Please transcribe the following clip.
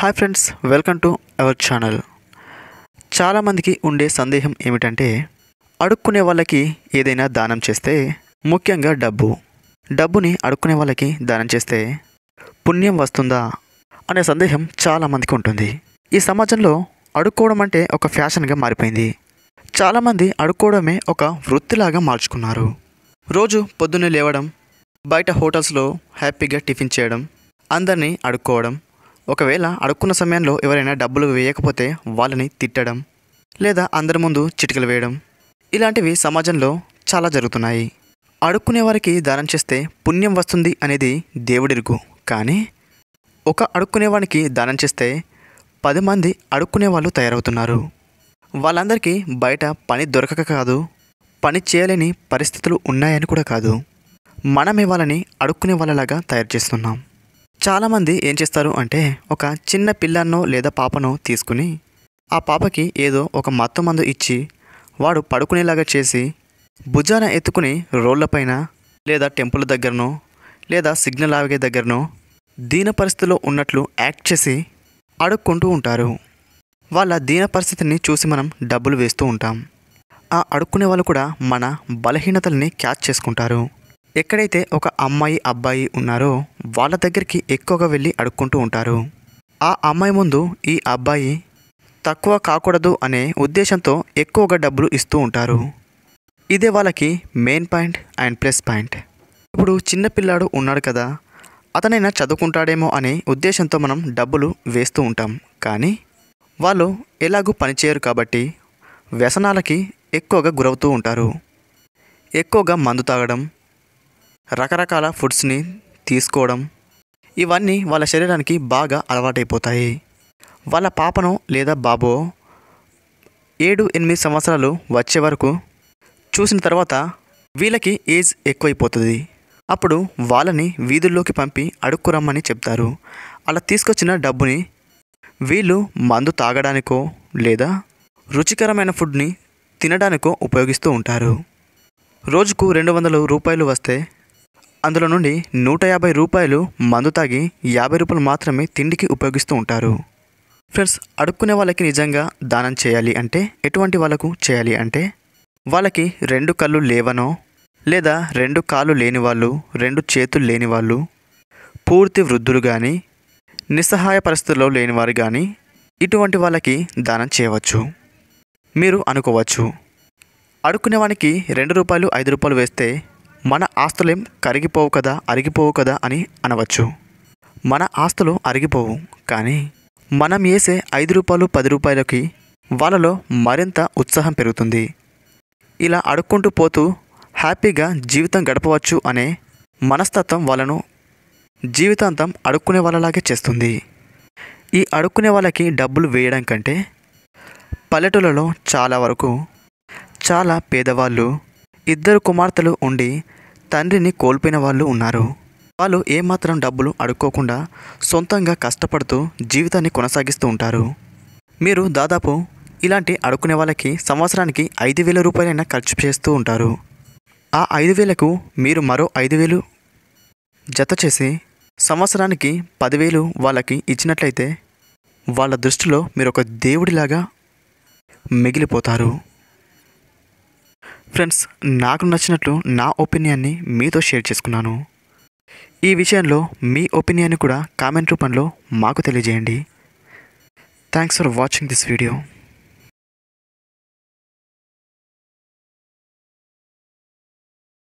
Hi friends, welcome to our channel. చాలామందికి ఉండే సందేహం ఏమిటంటే అడుక్కునే వాళ్ళకి ఏదైనా దానం చేస్తే, ముఖ్యంగా డబ్బుని అడుక్కునే వాళ్ళకి దానం చేస్తే పుణ్యం వస్తుందా అనే సందేహం చాలామందికి ఉంటుంది. ఈ సమాజంలో అడుక్కోవడం అంటే ఒక ఫ్యాషన్గా మారిపోయింది. చాలామంది అడుక్కోవడమే ఒక వృత్తిలాగా మార్చుకున్నారు. రోజు పొద్దున్నే లేవడం, బయట హోటల్స్లో హ్యాపీగా టిఫిన్ చేయడం, అందరినీ అడుక్కోవడం, ఒకవేళ అడుక్కున్న సమయంలో ఎవరైనా డబ్బులు వేయకపోతే వాళ్ళని తిట్టడం, లేదా అందరి ముందు చిటికలు వేయడం, ఇలాంటివి సమాజంలో చాలా జరుగుతున్నాయి. అడుక్కునే వారికి దానం చేస్తే పుణ్యం వస్తుంది అనేది దేవుడిరుగు. కానీ ఒక అడుక్కునేవానికి దానం చేస్తే 10 మంది అడుక్కునే వాళ్ళు తయారవుతున్నారు. వాళ్ళందరికీ బయట పని దొరకక కాదు, పని చేయలేని పరిస్థితులు ఉన్నాయని కూడా కాదు, మనమే వాళ్ళని అడుక్కునే వాళ్ళలాగా తయారు చేస్తున్నాం. చాలామంది ఏం చేస్తారు అంటే, ఒక చిన్న పిల్లన్నో లేదా పాపనో తీసుకుని ఆ పాపకి ఏదో ఒక మత్తు మందు ఇచ్చి వాడు పడుకునేలాగా చేసి భుజాన ఎత్తుకుని రోడ్లపైన లేదా టెంపుల్ దగ్గరనో లేదా సిగ్నల్ ఆగే దగ్గరనో దీన పరిస్థితిలో ఉన్నట్లు యాక్ట్ చేసి అడుక్కుంటూ ఉంటారు. వాళ్ళ దీన పరిస్థితిని చూసి మనం డబ్బులు వేస్తూ ఉంటాం. ఆ అడుక్కునే వాళ్ళు కూడా మన బలహీనతల్ని క్యాచ్ చేసుకుంటారు. ఎక్కడైతే ఒక అమ్మాయి అబ్బాయి ఉన్నారో వాళ్ళ దగ్గరికి ఎక్కువగా వెళ్ళి అడుక్కుంటూ ఉంటారు. ఆ అమ్మాయి ముందు ఈ అబ్బాయి తక్కువ కాకూడదు అనే ఉద్దేశంతో ఎక్కువగా డబ్బులు ఇస్తూ ఉంటారు. ఇదే వాళ్ళకి main point and plus point. ఇప్పుడు చిన్నపిల్లాడు ఉన్నాడు కదా, అతనైనా చదువుకుంటాడేమో అనే ఉద్దేశంతో మనం డబ్బులు వేస్తూ ఉంటాం. కానీ వాళ్ళు ఎలాగూ పనిచేయరు కాబట్టి వ్యసనాలకి ఎక్కువగా గురవుతూ ఉంటారు. ఎక్కువగా మందు తాగడం, రకరకాల ఫుడ్స్ని తీసుకోవడం, ఇవన్నీ వాళ్ళ శరీరానికి బాగా అలవాటైపోతాయి. వాళ్ళ పాపనో లేదా బాబో 7-8 సంవత్సరాలు వచ్చే వరకు చూసిన తర్వాత వీళ్ళకి ఏజ్ ఎక్కువైపోతుంది. అప్పుడు వాళ్ళని వీధుల్లోకి పంపి అడుక్కురమ్మని చెప్తారు. అలా తీసుకొచ్చిన డబ్బుని వీళ్ళు మందు తాగడానికో లేదా రుచికరమైన ఫుడ్ని తినడానికో ఉపయోగిస్తూ ఉంటారు. రోజుకు 200 రూపాయలు వస్తే అందులో నుండి 150 రూపాయలు మందు తాగి 50 రూపాయలు మాత్రమే తిండికి ఉపయోగిస్తూ ఉంటారు. ఫ్రెండ్స్, అడుక్కునే వాళ్ళకి నిజంగా దానం చేయాలి అంటే ఎటువంటి వాళ్ళకు చేయాలి అంటే, వాళ్ళకి 2 కళ్ళు లేవనో లేదా 2 కాళ్ళు లేని వాళ్ళు, 2 చేతులు లేని వాళ్ళు, పూర్తి వృద్ధులు కానీ, నిస్సహాయ పరిస్థితుల్లో లేనివారు కానీ, ఇటువంటి వాళ్ళకి దానం చేయవచ్చు. మీరు అనుకోవచ్చు, అడుక్కునేవానికి 2 రూపాయలు 5 రూపాయలు వేస్తే మన ఆస్తులేం కరిగిపోవు కదా, అరిగిపోవు కదా అని అనవచ్చు. మన ఆస్తులు అరిగిపోవు, కానీ మనం వేసే 5 రూపాయలు 10 రూపాయలకి వాళ్ళలో మరింత ఉత్సాహం పెరుగుతుంది. ఇలా అడుక్కుంటూ పోతూ హ్యాపీగా జీవితం గడపవచ్చు అనే మనస్తత్వం వాళ్ళను జీవితాంతం అడుక్కునే వాళ్ళలాగే చేస్తుంది. ఈ అడుక్కునే వాళ్ళకి డబ్బులు వేయడం కంటే పల్లెటూళ్ళలో చాలా వరకు చాలా పేదవాళ్ళు, 2 కుమార్తెలు ఉండి తండ్రిని కోల్పోయిన వాళ్ళు ఉన్నారు. వాళ్ళు ఏమాత్రం డబ్బులు అడుక్కోకుండా సొంతంగా కష్టపడుతూ జీవితాన్ని కొనసాగిస్తూ ఉంటారు. మీరు దాదాపు ఇలాంటి అడుక్కునే వాళ్ళకి సంవత్సరానికి 5,000 రూపాయలైనా ఖర్చు చేస్తూ ఉంటారు. ఆ 5,000కు మీరు మరో 5,000 జత చేసి సంవత్సరానికి 10,000 వాళ్ళకి ఇచ్చినట్లయితే వాళ్ళ దృష్టిలో మీరు ఒక దేవుడిలాగా మిగిలిపోతారు. ఫ్రెండ్స్, నాకు నచ్చినట్లు నా ఒపీనియన్ని మీతో షేర్ చేసుకున్నాను. ఈ విషయంలో మీ ఒపీనియన్ని కూడా కామెంట్ రూపంలో మాకు తెలియజేయండి. Thanks for watching this video.